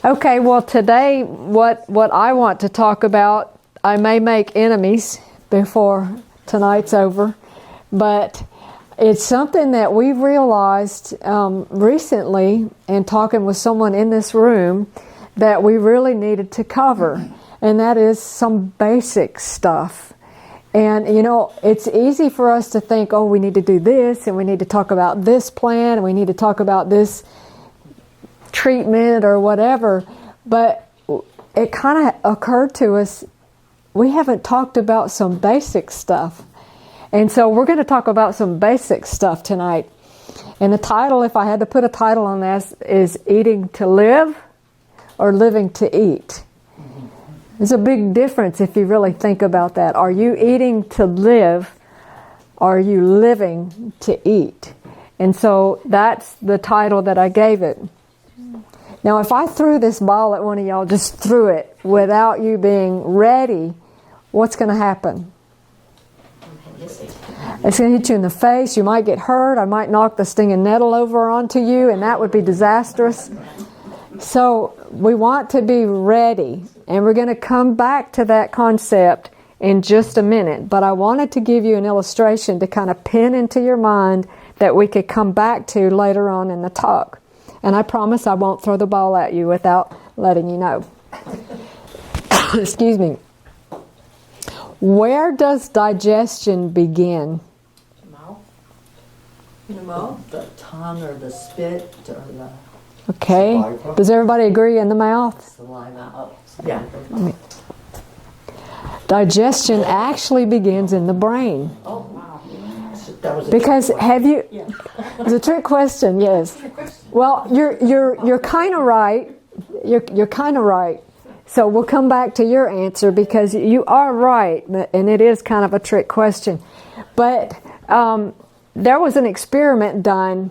Okay, well today what I want to talk about, I may make enemies before tonight's over, but it's something that we realized recently in talking with someone in this room that we really needed to cover, and that is some basic stuff. And you know, it's easy for us to think, oh, we need to do this, and we need to talk about this plan, and we need to talk about this treatment or whatever, but it kind of occurred to us, we haven't talked about some basic stuff. And so we're going to talk about some basic stuff tonight. And the title, if I had to put a title on this, is Eating to Live or Living to Eat. There's a big difference if you really think about that. Are you eating to live, or are you living to eat? And so that's the title that I gave it. Now, if I threw this ball at one of y'all, just threw it without you being ready, what's going to happen? It's going to hit you in the face. You might get hurt. I might knock the stinging nettle over onto you, and that would be disastrous. So we want to be ready, and we're going to come back to that concept in just a minute. But I wanted to give you an illustration to kind of pin into your mind that we could come back to later on in the talk. And I promise I won't throw the ball at you without letting you know. Excuse me. Where does digestion begin? The mouth. In the mouth? The tongue or the spit or the... Okay. Saliva. Does everybody agree in the mouth? Saliva. Yeah. Digestion actually begins in the brain. Oh, wow. That was a Because trick have you... Yeah. It's a trick question, yes. Well, you're kind of right. You're kind of right. So we'll come back to your answer because you are right, and it is kind of a trick question. But there was an experiment done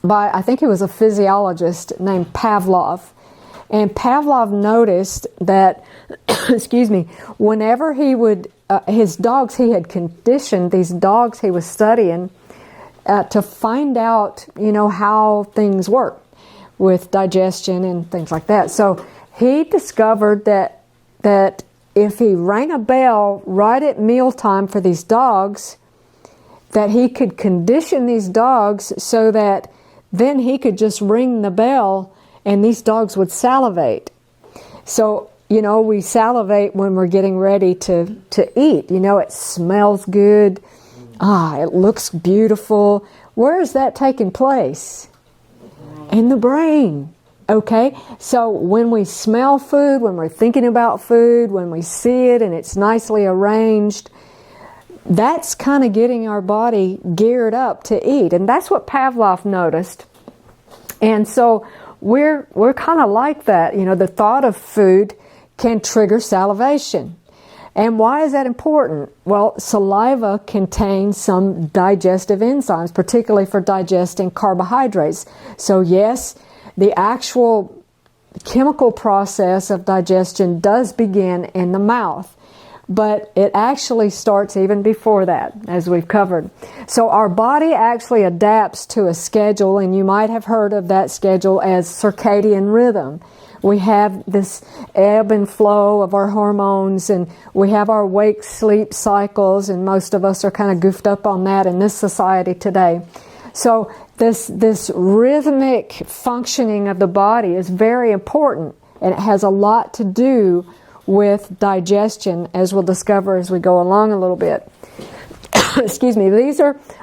by, I think he was a physiologist named Pavlov. And Pavlov noticed that, excuse me, whenever he would, his dogs, he had conditioned these dogs he was studying to find out, you know, how things work with digestion and things like that. So he discovered that if he rang a bell right at mealtime for these dogs, that he could condition these dogs so that then he could just ring the bell and these dogs would salivate. So, you know, we salivate when we're getting ready to eat. You know, it smells good. It looks beautiful. Where is that taking place? In the brain. Okay? So when we smell food, when we're thinking about food, when we see it and it's nicely arranged, that's kind of getting our body geared up to eat. And that's what Pavlov noticed. And so we're kind of like that. You know, the thought of food can trigger salivation. And why is that important? Well, saliva contains some digestive enzymes, particularly for digesting carbohydrates. So yes, the actual chemical process of digestion does begin in the mouth. But it actually starts even before that, as we've covered. So our body actually adapts to a schedule, and you might have heard of that schedule as circadian rhythm. We have this ebb and flow of our hormones, and we have our wake-sleep cycles, and most of us are kind of goofed up on that in this society today. So this rhythmic functioning of the body is very important, and it has a lot to do with digestion, as we'll discover as we go along a little bit. Excuse me.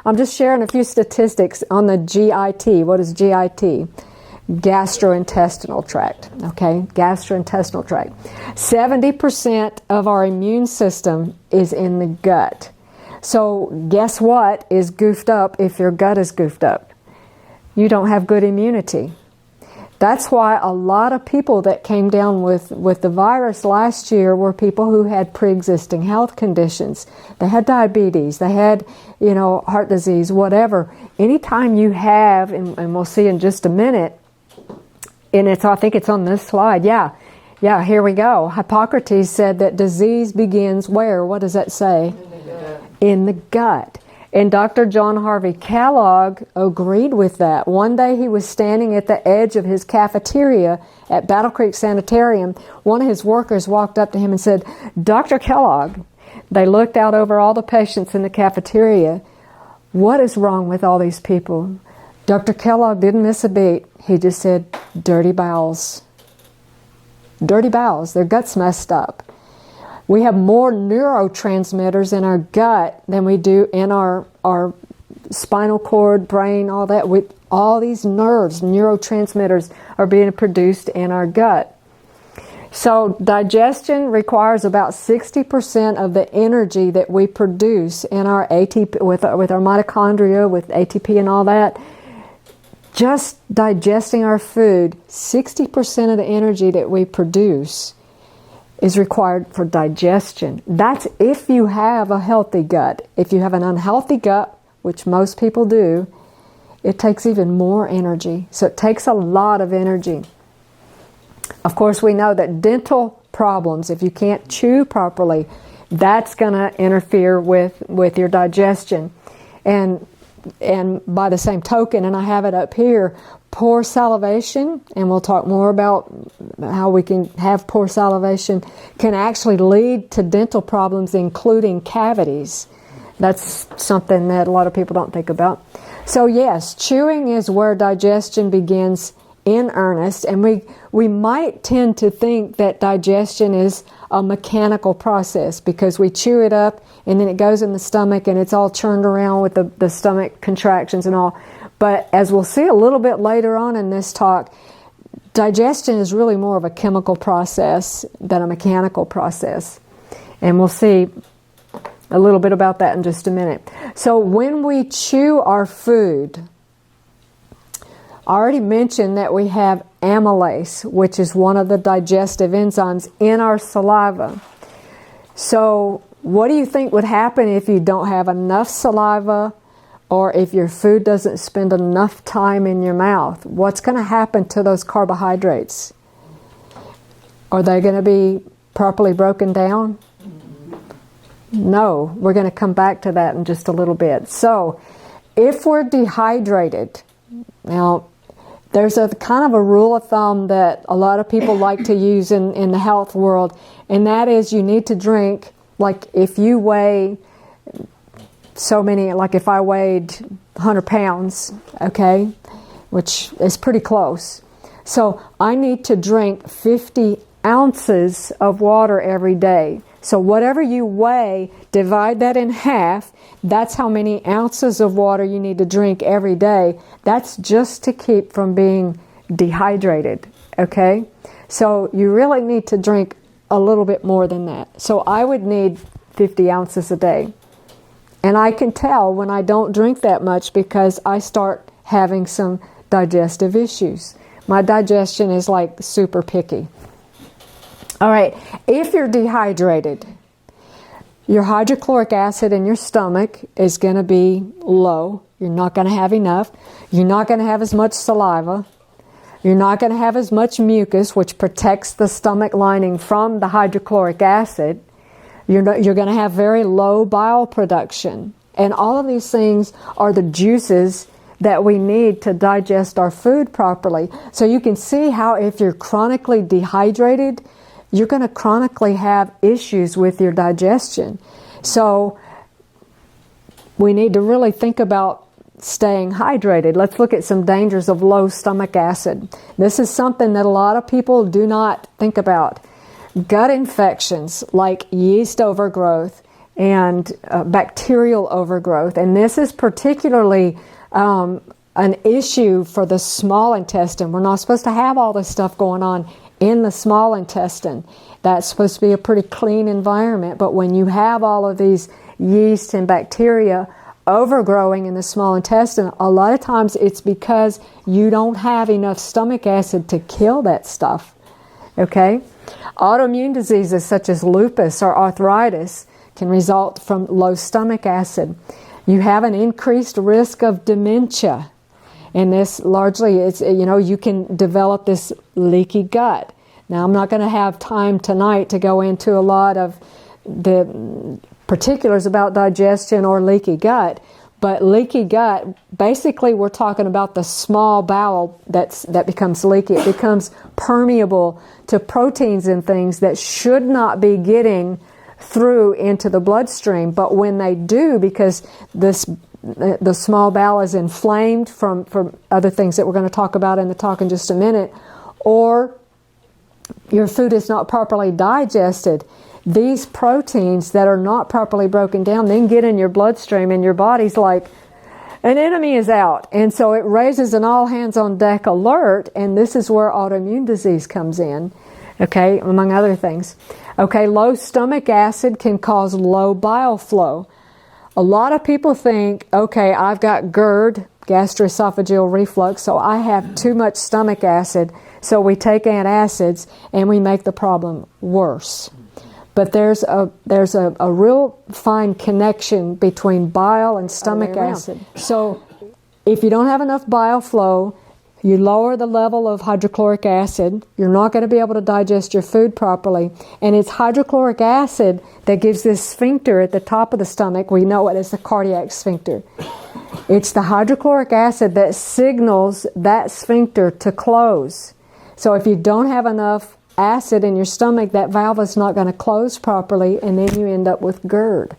I'm just sharing a few statistics on the GIT. What is GIT? Gastrointestinal tract. Okay, gastrointestinal tract. 70% of our immune system is in the gut. So guess what is goofed up if your gut is goofed up? You don't have good immunity. That's why a lot of people that came down with the virus last year were people who had pre-existing health conditions. They had diabetes, they had, you know, heart disease, whatever. Anytime you have, and we'll see in just a minute, and I think it's on this slide, yeah, here we go. Hippocrates said that disease begins where? What does that say? In the gut. And Dr. John Harvey Kellogg agreed with that. One day he was standing at the edge of his cafeteria at Battle Creek Sanitarium. One of his workers walked up to him and said, "Dr. Kellogg," they looked out over all the patients in the cafeteria, "what is wrong with all these people?" Dr. Kellogg didn't miss a beat. He just said, "Dirty bowels." Dirty bowels. Their gut's messed up. We have more neurotransmitters in our gut than we do in our spinal cord, brain, all that. With all these nerves, neurotransmitters are being produced in our gut. So digestion requires about 60% of the energy that we produce in our ATP, with our mitochondria, with ATP and all that. Just digesting our food, 60% of the energy that we produce is required for digestion. That's if you have a healthy gut. If you have an unhealthy gut, which most people do, it takes even more energy. So it takes a lot of energy. Of course, we know that dental problems, if you can't chew properly, that's going to interfere with your digestion. And by the same token, and I have it up here, poor salivation, and we'll talk more about how we can have poor salivation, can actually lead to dental problems, including cavities. That's something that a lot of people don't think about. So yes, chewing is where digestion begins in earnest, and we might tend to think that digestion is a mechanical process because we chew it up and then it goes in the stomach and it's all churned around with the stomach contractions and all. But as we'll see a little bit later on in this talk, digestion is really more of a chemical process than a mechanical process. And we'll see a little bit about that in just a minute. So when we chew our food, I already mentioned that we have amylase, which is one of the digestive enzymes in our saliva. So what do you think would happen if you don't have enough saliva, or if your food doesn't spend enough time in your mouth? What's going to happen to those carbohydrates? Are they going to be properly broken down? No, we're going to come back to that in just a little bit. So if we're dehydrated, now there's a kind of a rule of thumb that a lot of people like to use in the health world, and that is you need to drink, like if you weigh so many, like if I weighed 100 pounds, okay, which is pretty close. So I need to drink 50 ounces of water every day. So whatever you weigh, divide that in half. That's how many ounces of water you need to drink every day. That's just to keep from being dehydrated, okay? So you really need to drink a little bit more than that. So I would need 50 ounces a day. And I can tell when I don't drink that much because I start having some digestive issues. My digestion is like super picky. All right, if you're dehydrated, your hydrochloric acid in your stomach is going to be low. You're not going to have enough. You're not going to have as much saliva. You're not going to have as much mucus, which protects the stomach lining from the hydrochloric acid. You're going to have very low bile production. And all of these things are the juices that we need to digest our food properly. So you can see how if you're chronically dehydrated, you're going to chronically have issues with your digestion. So we need to really think about staying hydrated. Let's look at some dangers of low stomach acid. This is something that a lot of people do not think about. Gut infections like yeast overgrowth and bacterial overgrowth. And this is particularly an issue for the small intestine. We're not supposed to have all this stuff going on in the small intestine. That's supposed to be a pretty clean environment. But when you have all of these yeast and bacteria overgrowing in the small intestine, a lot of times it's because you don't have enough stomach acid to kill that stuff. Okay? Autoimmune diseases such as lupus or arthritis can result from low stomach acid. You have an increased risk of dementia. And this largely is, you can develop this leaky gut. Now, I'm not going to have time tonight to go into a lot of the particulars about digestion or leaky gut, But leaky gut, basically we're talking about the small bowel that becomes leaky. It becomes permeable to proteins and things that should not be getting through into the bloodstream. But when they do, because the small bowel is inflamed from other things that we're going to talk about in the talk in just a minute, or your food is not properly digested, these proteins that are not properly broken down then get in your bloodstream, and your body's like, an enemy is out. And so it raises an all hands on deck alert, and this is where autoimmune disease comes in, okay, among other things. Okay, low stomach acid can cause low bile flow. A lot of people think, okay, I've got GERD, gastroesophageal reflux, so I have too much stomach acid, so we take antacids and we make the problem worse. But there's a real fine connection between bile and stomach acid. So if you don't have enough bile flow, you lower the level of hydrochloric acid, you're not going to be able to digest your food properly. And it's hydrochloric acid that gives this sphincter at the top of the stomach. We know it as the cardiac sphincter. It's the hydrochloric acid that signals that sphincter to close. So if you don't have enough acid in your stomach, that valve is not going to close properly, and then you end up with GERD.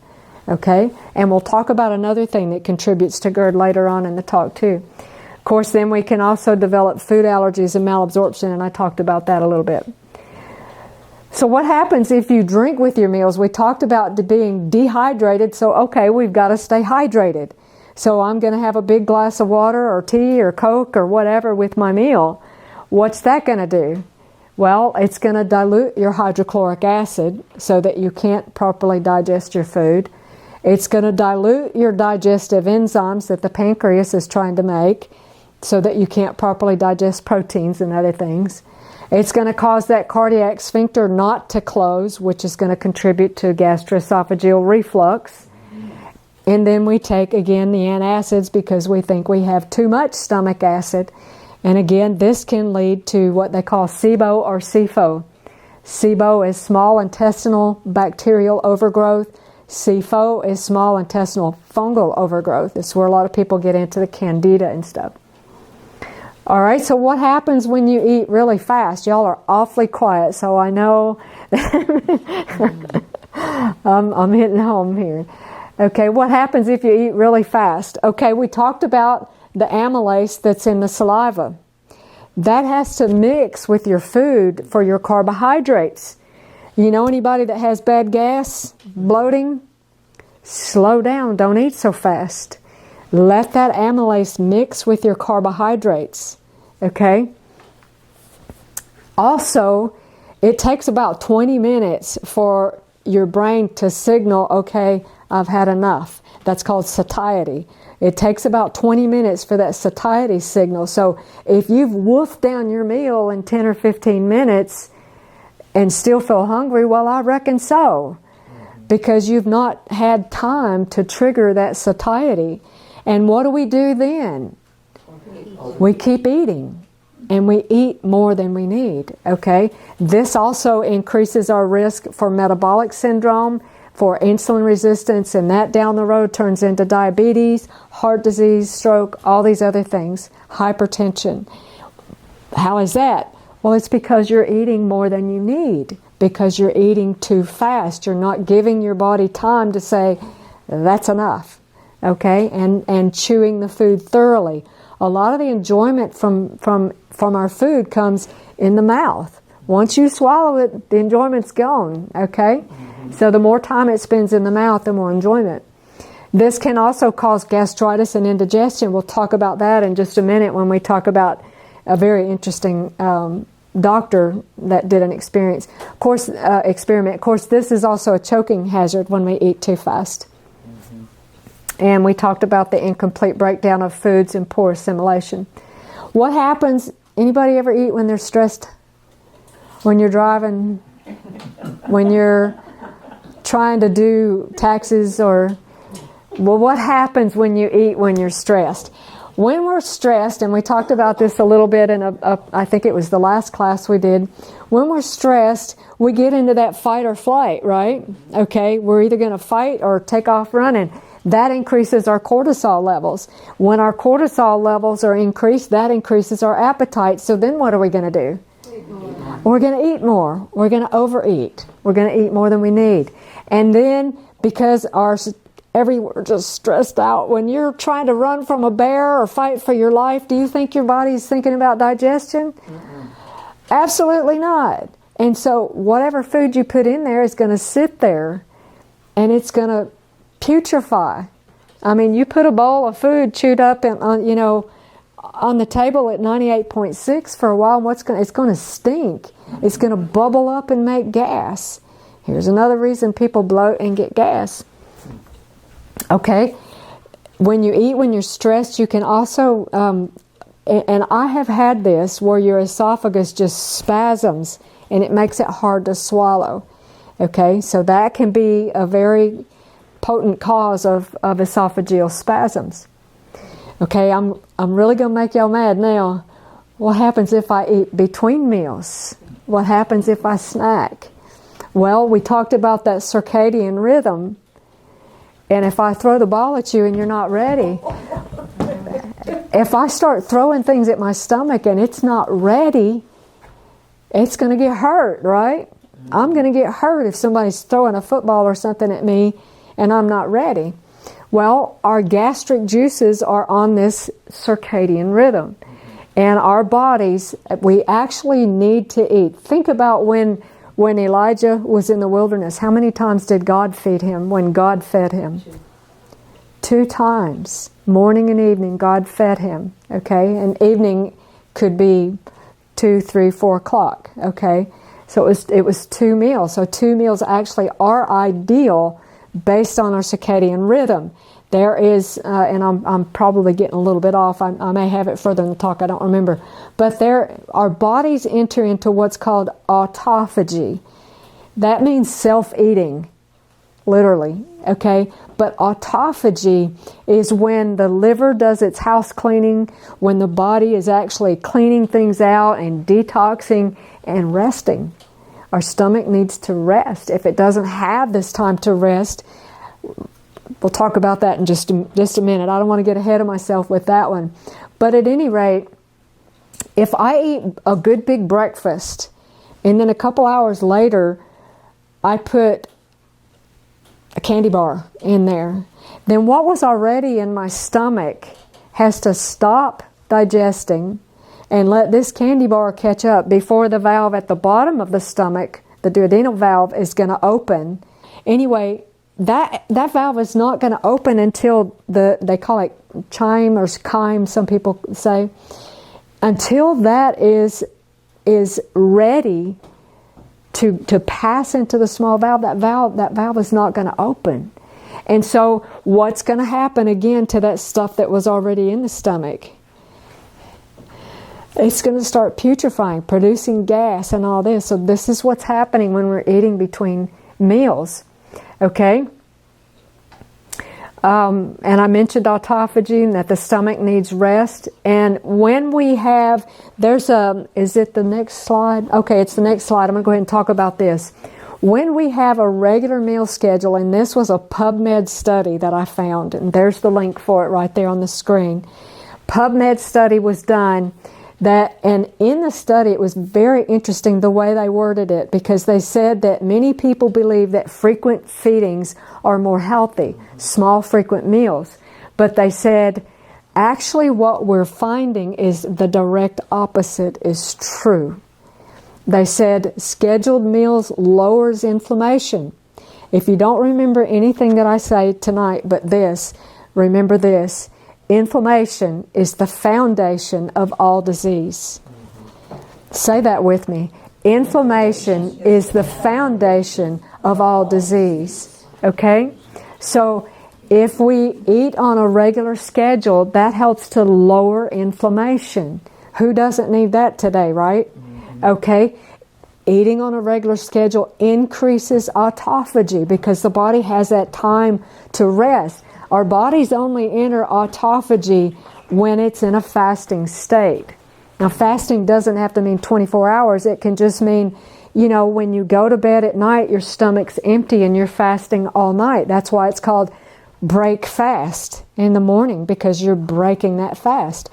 Okay? And we'll talk about another thing that contributes to GERD later on in the talk too. Of course, then we can also develop food allergies and malabsorption, and I talked about that a little bit. So what happens if you drink with your meals? We talked about being dehydrated, so okay, we've got to stay hydrated. So I'm going to have a big glass of water or tea or Coke or whatever with my meal. What's that going to do? Well, it's going to dilute your hydrochloric acid so that you can't properly digest your food. It's going to dilute your digestive enzymes that the pancreas is trying to make so that you can't properly digest proteins and other things. It's going to cause that cardiac sphincter not to close, which is going to contribute to gastroesophageal reflux. And then we take, again, the antacids because we think we have too much stomach acid. And again, this can lead to what they call SIBO or SIFO. SIBO is small intestinal bacterial overgrowth. SIFO is small intestinal fungal overgrowth. It's where a lot of people get into the candida and stuff. All right, so what happens when you eat really fast? Y'all are awfully quiet, so I know I'm hitting home here. Okay, what happens if you eat really fast? Okay, we talked about the amylase that's in the saliva. That has to mix with your food for your carbohydrates. You know anybody that has bad gas, bloating? Slow down, don't eat so fast. Let that amylase mix with your carbohydrates, okay? Also, it takes about 20 minutes for your brain to signal, okay, I've had enough. That's called satiety. It takes about 20 minutes for that satiety signal. So if you've wolfed down your meal in 10 or 15 minutes and still feel hungry, well, I reckon so. Because you've not had time to trigger that satiety. And what do we do then? We keep eating. And we eat more than we need. Okay? This also increases our risk for metabolic syndrome, for insulin resistance, and that down the road turns into diabetes, heart disease, stroke, all these other things, hypertension. How is that? Well, it's because you're eating more than you need, because you're eating too fast. You're not giving your body time to say, that's enough, okay? And chewing the food thoroughly. A lot of the enjoyment from our food comes in the mouth. Once you swallow it, the enjoyment's gone, okay? So the more time it spends in the mouth, the more enjoyment. This can also cause gastritis and indigestion. We'll talk about that in just a minute when we talk about a very interesting doctor that did an experiment. Of course, this is also a choking hazard when we eat too fast. And we talked about the incomplete breakdown of foods and poor assimilation. What happens, anybody ever eat when they're stressed? When you're driving? When you're trying to do taxes? Well, what happens when you eat when you're stressed? When we're stressed, and we talked about this a little bit in I think it was the last class we did. When we're stressed, we get into that fight or flight, right? Okay, we're either going to fight or take off running. That increases our cortisol levels. When our cortisol levels are increased, that increases our appetite. So then what are we going to do? We're going to eat more. We're going to overeat. We're going to eat more than we need. And then because we're just stressed out. When you're trying to run from a bear or fight for your life, do you think your body's thinking about digestion? Mm-mm. Absolutely not. And so whatever food you put in there is going to sit there and it's going to putrefy. I mean, you put a bowl of food chewed up on the table at 98.6 for a while, and it's going to stink. It's going to bubble up and make gas. Here's another reason people bloat and get gas. Okay, when you eat, when you're stressed, you can also, and I have had this where your esophagus just spasms and it makes it hard to swallow. Okay, so that can be a very potent cause of esophageal spasms. Okay, I'm really going to make y'all mad now. What happens if I eat between meals? What happens if I snack? Well, we talked about that circadian rhythm. And if I throw the ball at you and you're not ready, if I start throwing things at my stomach and it's not ready, it's going to get hurt, right? I'm going to get hurt if somebody's throwing a football or something at me and I'm not ready. Well, our gastric juices are on this circadian rhythm. And our bodies, we actually need to eat. Think about when Elijah was in the wilderness, how many times did God feed him when God fed him? 2 times. Morning and evening, God fed him. Okay? And evening could be 2, 3, 4 o'clock. Okay? So it was 2 meals. So 2 meals actually are ideal based on our circadian rhythm. There is, and I'm probably getting a little bit off. I may have it further in the talk. I don't remember. But our bodies enter into what's called autophagy. That means self-eating, literally. Okay? But autophagy is when the liver does its house cleaning, when the body is actually cleaning things out and detoxing and resting. Our stomach needs to rest. If it doesn't have this time to rest, we'll talk about that in just a minute. I don't want to get ahead of myself with that one. But at any rate, if I eat a good big breakfast and then a couple hours later I put a candy bar in there, then what was already in my stomach has to stop digesting and let this candy bar catch up before the valve at the bottom of the stomach, the duodenal valve, is going to open. Anyway, that valve is not going to open until they call it chyme or chyme, some people say, until that is ready to pass into the small valve. That valve is not going to open. And so what's going to happen again to that stuff that was already in the stomach? It's going to start putrefying, producing gas and all this. So this is what's happening when we're eating between meals. Okay? And I mentioned autophagy and that the stomach needs rest. And when we have, is it the next slide? Okay, it's the next slide. I'm going to go ahead and talk about this. When we have a regular meal schedule, and this was a PubMed study that I found, and there's the link for it right there on the screen. PubMed study was done. And in the study, it was very interesting the way they worded it, because they said that many people believe that frequent feedings are more healthy, small frequent meals. But they said, actually what we're finding is the direct opposite is true. They said scheduled meals lowers inflammation. If you don't remember anything that I say tonight but this, remember this. Inflammation is the foundation of all disease. Say that with me. Inflammation is the foundation of all disease. Okay? So if we eat on a regular schedule, that helps to lower inflammation. Who doesn't need that today, right? Okay? Eating on a regular schedule increases autophagy because the body has that time to rest. Our bodies only enter autophagy when it's in a fasting state. Now, fasting doesn't have to mean 24 hours. It can just mean, when you go to bed at night, your stomach's empty and you're fasting all night. That's why it's called break fast in the morning because you're breaking that fast.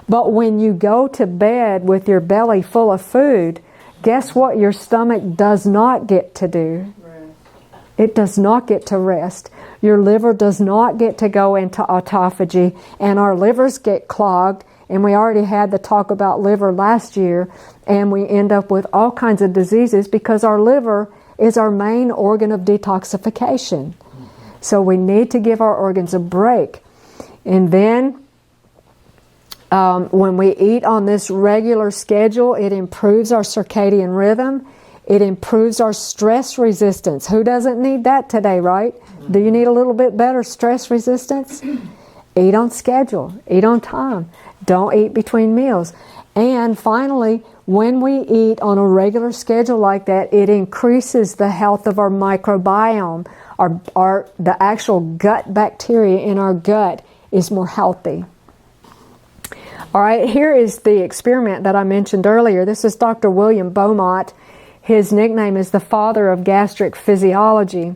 But when you go to bed with your belly full of food, guess what your stomach does not get to do? It does not get to rest. Your liver does not get to go into autophagy, and our livers get clogged. And we already had the talk about liver last year, and we end up with all kinds of diseases because our liver is our main organ of detoxification. So we need to give our organs a break. And then when we eat on this regular schedule, it improves our circadian rhythm. It improves our stress resistance. Who doesn't need that today, right? Do you need a little bit better stress resistance? Eat on schedule. Eat on time. Don't eat between meals. And finally, when we eat on a regular schedule like that, it increases the health of our microbiome. The actual gut bacteria in our gut is more healthy. All right, here is the experiment that I mentioned earlier. This is Dr. William Beaumont. His nickname is the father of gastric physiology.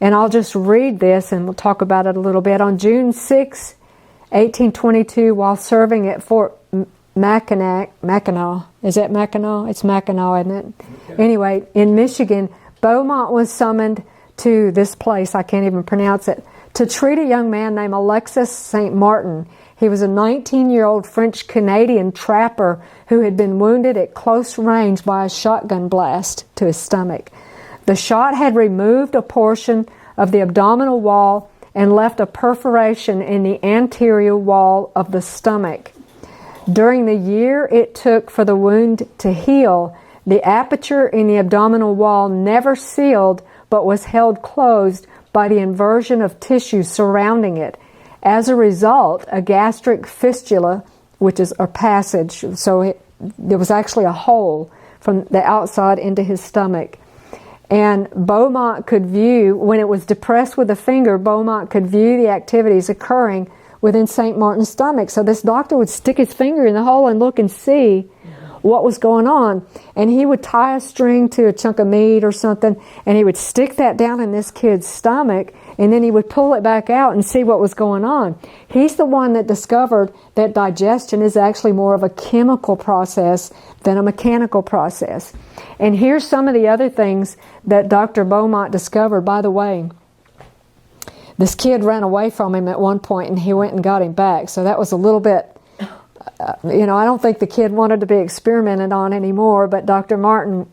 And I'll just read this and we'll talk about it a little bit. On June 6, 1822, while serving at Fort Mackinac, is that Mackinac? It's Mackinac, isn't it? Okay. Anyway, in Michigan, Beaumont was summoned to this place, I can't even pronounce it, to treat a young man named Alexis St. Martin. He was a 19-year-old French-Canadian trapper who had been wounded at close range by a shotgun blast to his stomach. The shot had removed a portion of the abdominal wall and left a perforation in the anterior wall of the stomach. During the year it took for the wound to heal, the aperture in the abdominal wall never sealed but was held closed by the inversion of tissue surrounding it. As a result, a gastric fistula, which is a passage, so there was actually a hole from the outside into his stomach. And Beaumont could view, when it was depressed with the finger, Beaumont could view the activities occurring within St. Martin's stomach. So this doctor would stick his finger in the hole and look and see what was going on. And he would tie a string to a chunk of meat or something, and he would stick that down in this kid's stomach, and then he would pull it back out and see what was going on. He's the one that discovered that digestion is actually more of a chemical process than a mechanical process. And here's some of the other things that Dr. Beaumont discovered. By the way, this kid ran away from him at one point, and he went and got him back. So that was a little bit, I don't think the kid wanted to be experimented on anymore, but Dr. Martin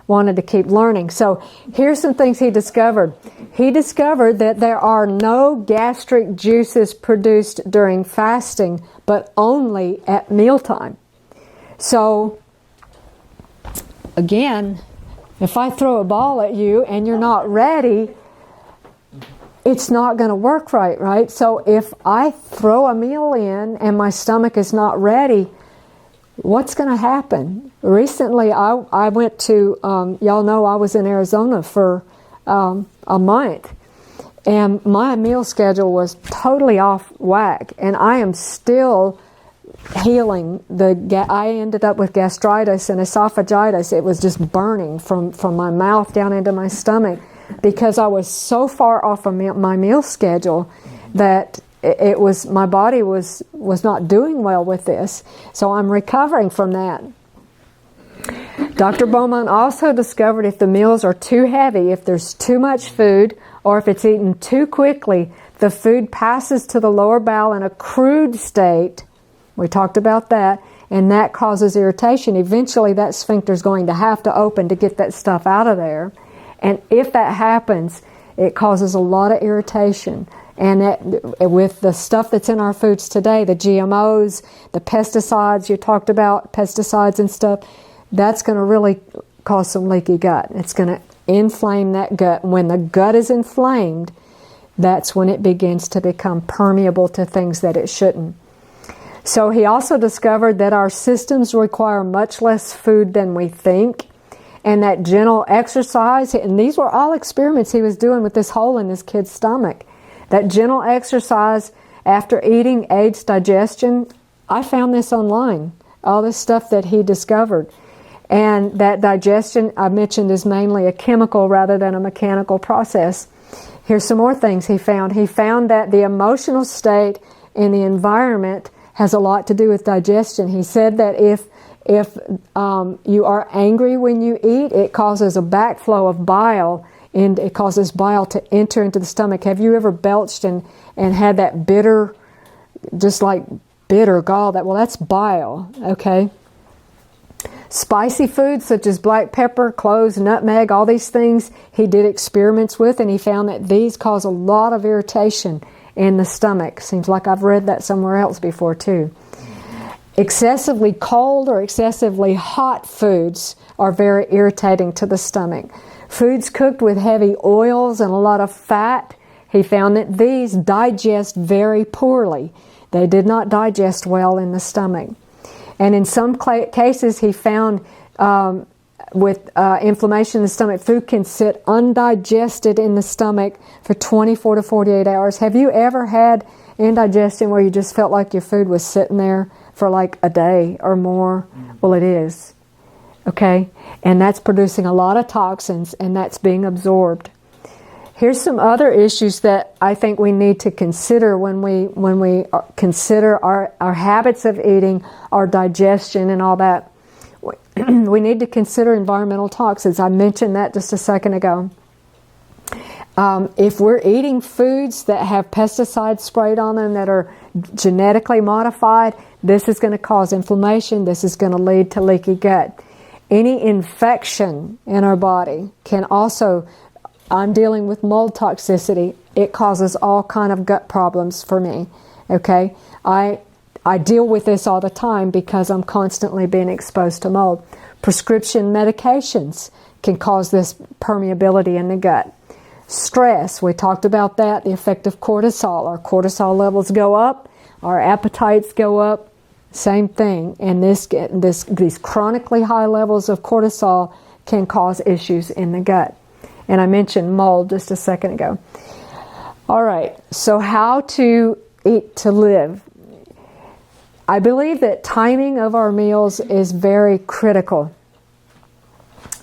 wanted to keep learning. So here's some things he discovered. He discovered that there are no gastric juices produced during fasting, but only at mealtime. So, again, if I throw a ball at you and you're not ready, it's not going to work right? So if I throw a meal in and my stomach is not ready, what's going to happen? Recently, I went to, y'all know I was in Arizona for a month, and my meal schedule was totally off whack, and I am still healing. I ended up with gastritis and esophagitis. It was just burning from my mouth down into my stomach because I was so far off of my meal schedule that my body was not doing well with this. So I'm recovering from that. Dr. Beaumont also discovered if the meals are too heavy, if there's too much food, or if it's eaten too quickly, the food passes to the lower bowel in a crude state. We talked about that, and that causes irritation. Eventually that sphincter is going to have to open to get that stuff out of there. And if that happens, it causes a lot of irritation. And with the stuff that's in our foods today, the GMOs, the pesticides, you talked about pesticides and stuff, that's going to really cause some leaky gut. It's going to inflame that gut. When the gut is inflamed, that's when it begins to become permeable to things that it shouldn't. So he also discovered that our systems require much less food than we think, and that gentle exercise, and these were all experiments he was doing with this hole in this kid's stomach, that gentle exercise after eating aids digestion. I found this online, all this stuff that he discovered. And that digestion, I mentioned, is mainly a chemical rather than a mechanical process. Here's some more things he found. He found that the emotional state and the environment has a lot to do with digestion. He said that if you are angry when you eat, it causes a backflow of bile, and it causes bile to enter into the stomach. Have you ever belched and had that bitter, just like bitter gall? That's bile, okay? Spicy foods such as black pepper, cloves, nutmeg, all these things he did experiments with, and he found that these cause a lot of irritation in the stomach. Seems like I've read that somewhere else before too. Excessively cold or excessively hot foods are very irritating to the stomach. Foods cooked with heavy oils and a lot of fat, he found that these digest very poorly. They did not digest well in the stomach. And in some cases, he found with inflammation in the stomach, food can sit undigested in the stomach for 24 to 48 hours. Have you ever had indigestion where you just felt like your food was sitting there for like a day or more? Well, it is. Okay? And that's producing a lot of toxins, and that's being absorbed. Here's some other issues that I think we need to consider when we consider our habits of eating, our digestion and all that. We need to consider environmental toxins. I mentioned that just a second ago. If we're eating foods that have pesticides sprayed on them that are genetically modified, this is going to cause inflammation. This is going to lead to leaky gut. Any infection in our body can also... I'm dealing with mold toxicity. It causes all kind of gut problems for me. Okay? I deal with this all the time because I'm constantly being exposed to mold. Prescription medications can cause this permeability in the gut. Stress, we talked about that, the effect of cortisol. Our cortisol levels go up, our appetites go up, same thing. And these chronically high levels of cortisol can cause issues in the gut. And I mentioned mold just a second ago. All right, so how to eat to live. I believe that timing of our meals is very critical.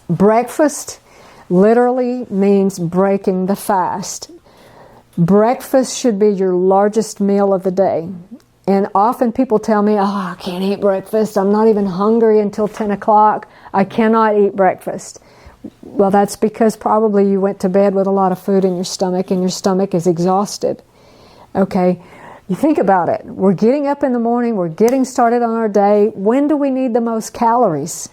Breakfast literally means breaking the fast. Breakfast should be your largest meal of the day. And often people tell me, I can't eat breakfast. I'm not even hungry until 10 o'clock. I cannot eat breakfast. Well, that's because probably you went to bed with a lot of food in your stomach and your stomach is exhausted. Okay, you think about it. We're getting up in the morning. We're getting started on our day. When do we need the most calories?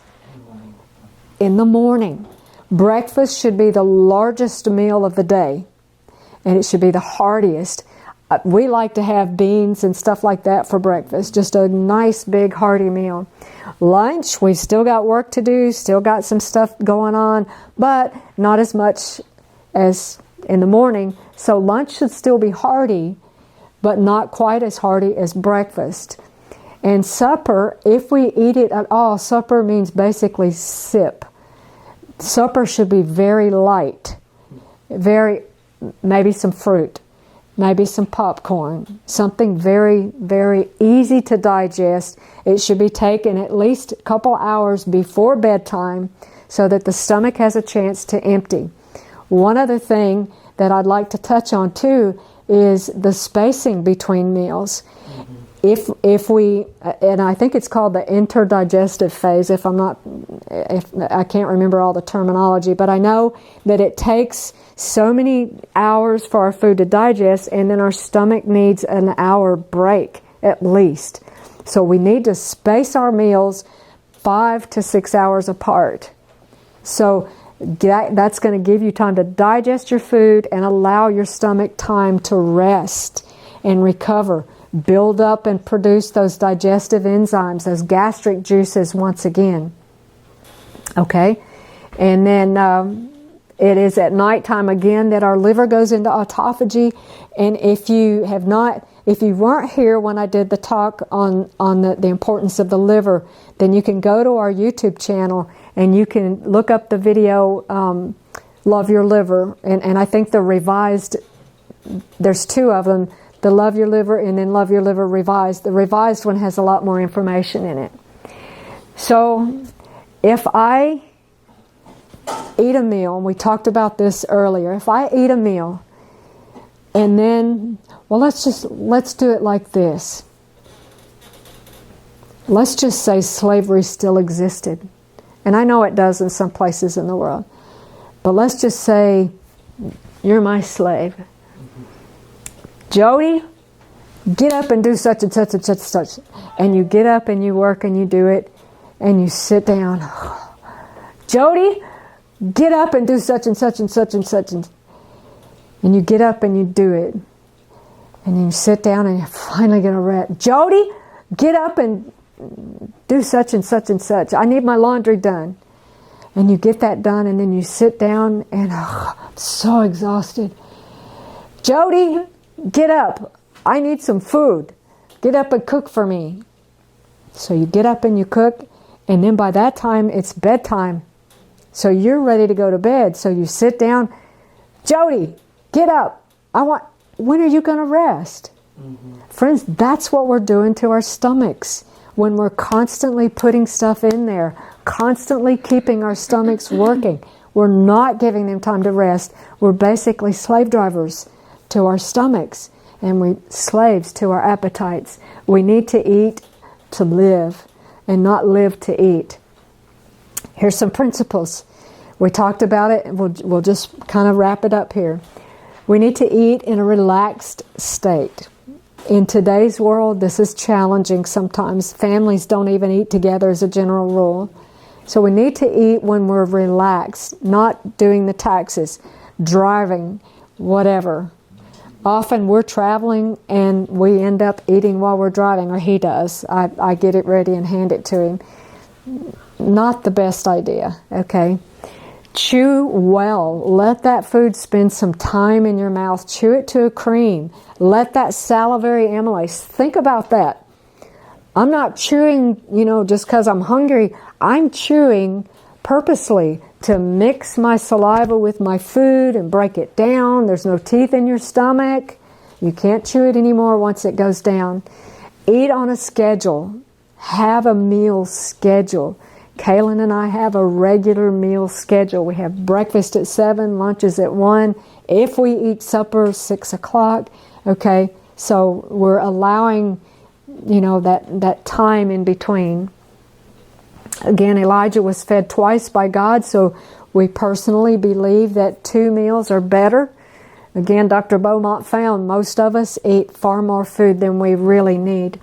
In the morning. Breakfast should be the largest meal of the day, and it should be the heartiest. We like to have beans and stuff like that for breakfast. Just a nice big hearty meal. Lunch, we've still got work to do, still got some stuff going on, but not as much as in the morning. So lunch should still be hearty, but not quite as hearty as breakfast. And supper, if we eat it at all, supper means basically sip. Supper should be very light, maybe some fruit. Maybe some popcorn, something very, very easy to digest. It should be taken at least a couple hours before bedtime so that the stomach has a chance to empty. One other thing that I'd like to touch on too is the spacing between meals. If we, and I think it's called the interdigestive phase, if I can't remember all the terminology, but I know that it takes so many hours for our food to digest, and then our stomach needs an hour break at least. So we need to space our meals 5 to 6 hours apart. So that's going to give you time to digest your food and allow your stomach time to rest and recover. Build up and produce those digestive enzymes, those gastric juices once again. Okay? And then it is at nighttime again that our liver goes into autophagy. And if you weren't here when I did the talk on the importance of the liver, then you can go to our YouTube channel and you can look up the video, Love Your Liver. And I think the revised, there's 2 of them, the Love Your Liver and then Love Your Liver Revised. The revised one has a lot more information in it. So if I eat a meal, and we talked about this earlier, if I eat a meal And then, well, let's do it like this. Let's just say slavery still existed. And I know it does in some places in the world. But let's just say you're my slave. Jody, get up and do such and such and such and such. And you get up and you work and you do it. And you sit down. Jody, get up and do such and such and such and such. And you get up and you do it. And you sit down and you're finally going to rest. Jody, get up and do such and such and such. I need my laundry done. And you get that done and then you sit down and I'm so exhausted. Jody, get up. I need some food. Get up and cook for me. So you get up and you cook, and then by that time it's bedtime. So you're ready to go to bed. So you sit down. Jody, get up. When are you going to rest? Friends, that's what we're doing to our stomachs. When we're constantly putting stuff in there, constantly keeping our stomachs working, we're not giving them time to rest. We're basically slave drivers to our stomachs, and we're slaves to our appetites. We need to eat to live and not live to eat. Here's some principles. We talked about it, and we'll just kind of wrap it up here. We need to eat in a relaxed state. In today's world, this is challenging sometimes. Families don't even eat together as a general rule. So we need to eat when we're relaxed, not doing the taxes, driving, whatever. Often we're traveling and we end up eating while we're driving, or he does. I get it ready and hand it to him. Not the best idea, okay? Chew well. Let that food spend some time in your mouth. Chew it to a cream. Let that salivary amylase. Think about that. I'm not chewing, just because I'm hungry. I'm chewing purposely to mix my saliva with my food and break it down. There's no teeth in your stomach. You can't chew it anymore once it goes down. Eat on a schedule. Have a meal schedule. Kalon and I have a regular meal schedule. We have breakfast at 7, lunches at 1. If we eat supper, 6 o'clock. Okay, so we're allowing, that time in between. Again, Elijah was fed twice by God, so we personally believe that 2 meals are better. Again, Dr. Beaumont found most of us eat far more food than we really need.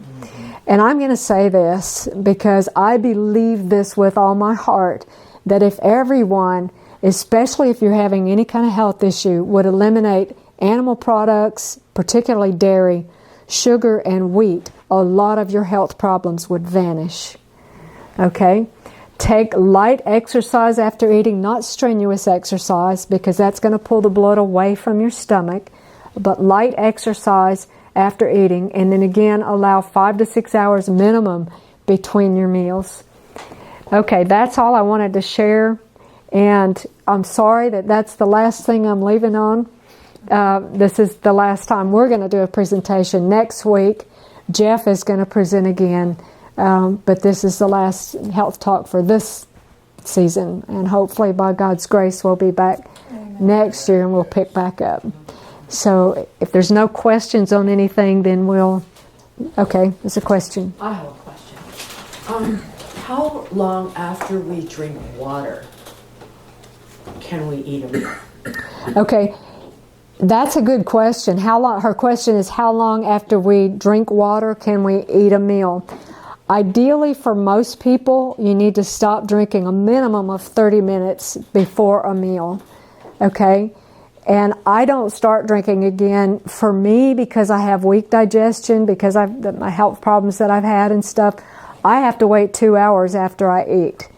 And I'm going to say this because I believe this with all my heart, that if everyone, especially if you're having any kind of health issue, would eliminate animal products, particularly dairy, sugar, and wheat, a lot of your health problems would vanish. Okay? Take light exercise after eating, not strenuous exercise, because that's going to pull the blood away from your stomach, but light exercise after eating, and then again allow 5 to 6 hours minimum between your meals. Okay, that's all I wanted to share, and I'm sorry that that's the last thing I'm leaving on. This is the last time we're going to do a presentation. Next week, Jeff is going to present again, but this is the last health talk for this season, and hopefully by God's grace we'll be back next year and we'll pick back up. So if there's no questions on anything, then okay, there's a question. I have a question. How long after we drink water can we eat a meal? Okay, that's a good question. Her question is, how long after we drink water can we eat a meal? Ideally, for most people, you need to stop drinking a minimum of 30 minutes before a meal. Okay? And I don't start drinking again, for me, because I have weak digestion, because my health problems that I've had and stuff. I have to wait 2 hours after I eat,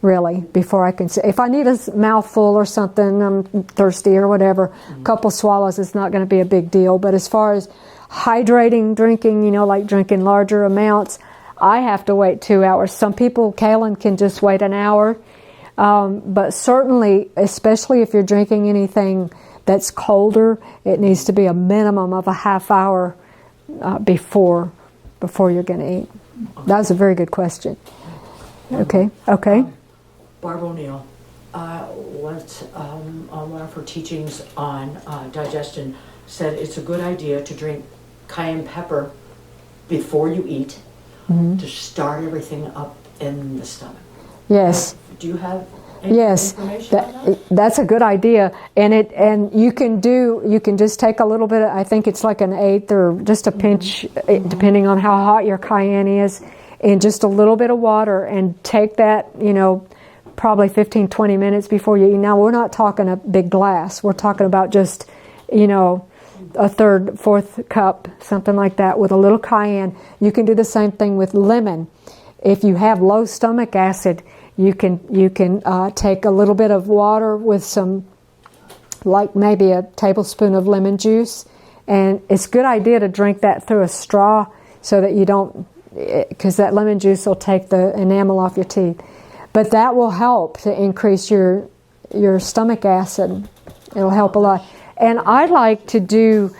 really, before I can. If I need a mouthful or something, I'm thirsty or whatever, a couple swallows is not going to be a big deal. But as far as hydrating, drinking, like drinking larger amounts, I have to wait 2 hours. Some people, Kalon, can just wait an hour. But certainly, especially if you're drinking anything that's colder, it needs to be a minimum of a half hour before you're going to eat. That was a very good question. Okay. Barbara O'Neill, on one of her teachings on digestion, said it's a good idea to drink cayenne pepper before you eat to start everything up in the stomach. Yes. Do you have any Yes, information on that? that's a good idea, and you can just take a little bit. I think it's like an eighth or just a pinch, depending on how hot your cayenne is, and just a little bit of water, and take that. Probably 15-20 minutes before you eat. Now we're not talking a big glass. We're talking about just a third, fourth cup, something like that, with a little cayenne. You can do the same thing with lemon. If you have low stomach acid, you can take a little bit of water with some, like maybe a tablespoon of lemon juice, and it's a good idea to drink that through a straw so that you don't, because that lemon juice will take the enamel off your teeth. But that will help to increase your stomach acid. It'll help a lot. And I like to do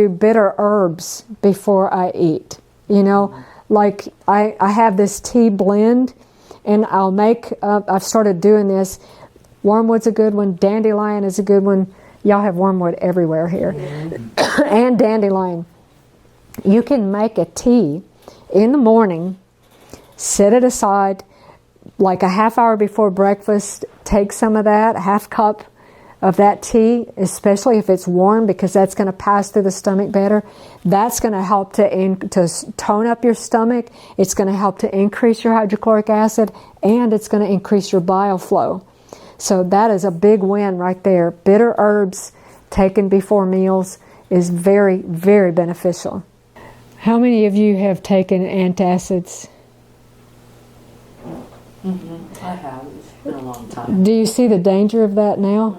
bitter herbs before I eat. Like I have this tea blend, and I'll make, I've started doing this. Wormwood's a good one. Dandelion is a good one. Y'all have wormwood everywhere here. And dandelion. You can make a tea in the morning, set it aside, like a half hour before breakfast, take some of that, a half cup of that tea, especially if it's warm, because that's going to pass through the stomach better. That's going to help to tone up your stomach. It's going to help to increase your hydrochloric acid, and it's going to increase your bile flow. So that is a big win right there. Bitter herbs taken before meals is very, very beneficial. How many of you have taken antacids? I have. It's been a long time. Do you see the danger of that now?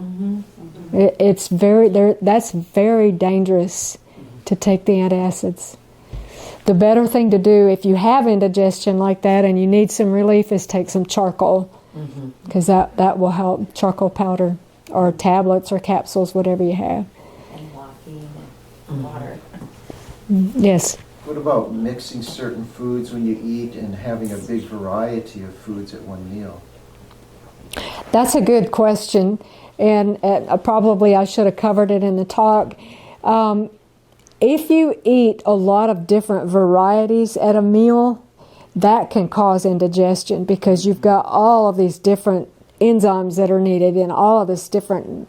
It's that's very dangerous to take the antacids. The better thing to do if you have indigestion like that and you need some relief is take some charcoal, because that will help. Charcoal powder or tablets or capsules, whatever you have. And walking and water. Yes. What about mixing certain foods when you eat and having a big variety of foods at one meal? That's a good question, and probably I should have covered it in the talk. If you eat a lot of different varieties at a meal, that can cause indigestion, because you've got all of these different enzymes that are needed and all of this different,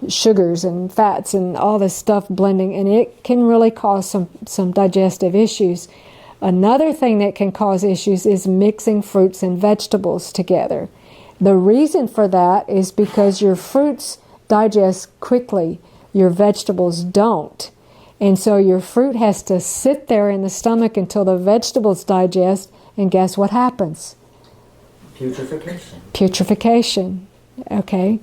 sugars and fats and all this stuff blending, and it can really cause some digestive issues. Another thing that can cause issues is mixing fruits and vegetables together. The reason for that is because your fruits digest quickly, your vegetables don't. And so your fruit has to sit there in the stomach until the vegetables digest, and guess what happens? Putrefaction. Okay?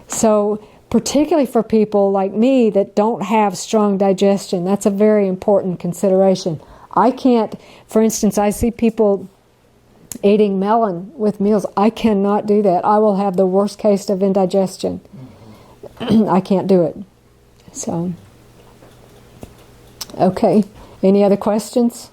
So particularly for people like me that don't have strong digestion, that's a very important consideration. I can't, for instance, I see people eating melon with meals. I cannot do that. I will have the worst case of indigestion. I can't do it. So, okay. Any other questions?